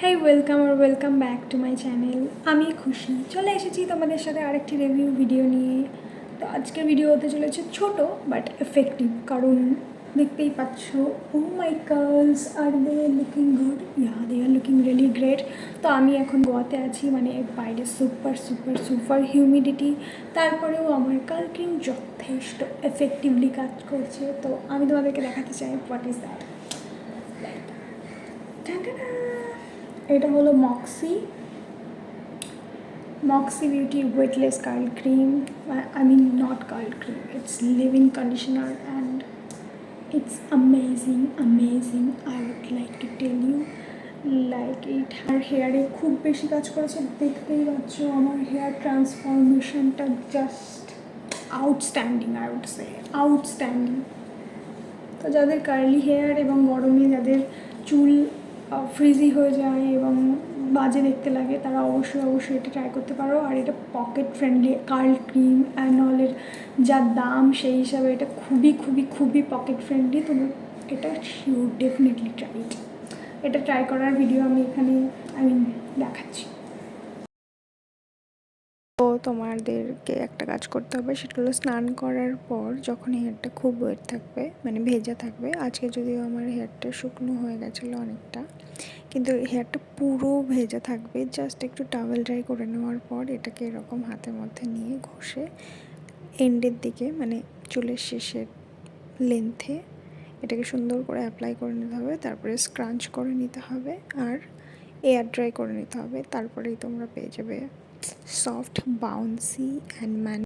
হ্যাঁ welcome back to my channel. আমি খুশি চলে এসেছি তোমাদের সাথে আরেকটি রিভিউ ভিডিও নিয়ে। তো আজকের ভিডিও হতে চলেছে ছোট বাট এফেক্টিভ, কারণ দেখতেই পাচ্ছ oh my girls are they looking good, they are looking really great. তো আমি এখন গোয়াতে আছি, মানে বাইরে সুপার সুপার সুপার হিউমিডিটি, তারপরেও আমার কাল ক্রিম যথেষ্ট এফেক্টিভলি কাজ করছে। তো আমি তোমাদেরকে দেখাতে চাই হোয়াট ইজ দ্যাট। এটা হলো Moxie beauty weightless curl cream. I mean not curl cream, it's leave-in conditioner and it's amazing. I would like to tell you, like it আমার হেয়ারে খুব বেশি কাজ করেছে। দেখতেই পাচ্ছ আমার হেয়ার ট্রান্সফরমেশনটা just outstanding, I would say outstanding. তো যাদের কার্লি হেয়ার এবং গরমে যাদের চুল ফ্রিজি হয়ে যায় এবং বাজে দেখতে লাগে, তারা অবশ্যই এটা ট্রাই করতে পারো। আর এটা pocket friendly curl cream and অলের যা দাম, সেই হিসাবে এটা খুবই পকেট ফ্রেন্ডলি। তোমরা এটা শিওর ডেফিনেটলি ট্রাই এটা ট্রাই করার ভিডিও আমি এখানে দেখাচ্ছি। তো তোমাদেরকে একটা কাজ করতে হবে, সেটা হলো স্নান করার পর যখন হেয়ারটা খুব ওয়েট থাকবে, মানে ভেজা থাকবে, আজকে যদিও আমার হেয়ারটা শুকনো হয়ে গেছিলো অনেকটা, কিন্তু হেয়ারটা পুরো ভেজা থাকবে, জাস্ট একটু টাওয়েল ড্রাই করে নেওয়ার পর এটাকে এরকম হাতের মধ্যে নিয়ে ঘষে এন্ডের দিকে, মানে চুলের শেষের লেন্থে এটাকে সুন্দর করে অ্যাপ্লাই করে নিতে হবে। তারপরে স্ক্রাঞ্চ করে নিতে হবে আর এয়ার ড্রাই করে নিতে হবে। তারপরেই তোমরা পেয়ে যাবে সফট, বাউন্সি অ্যান্ড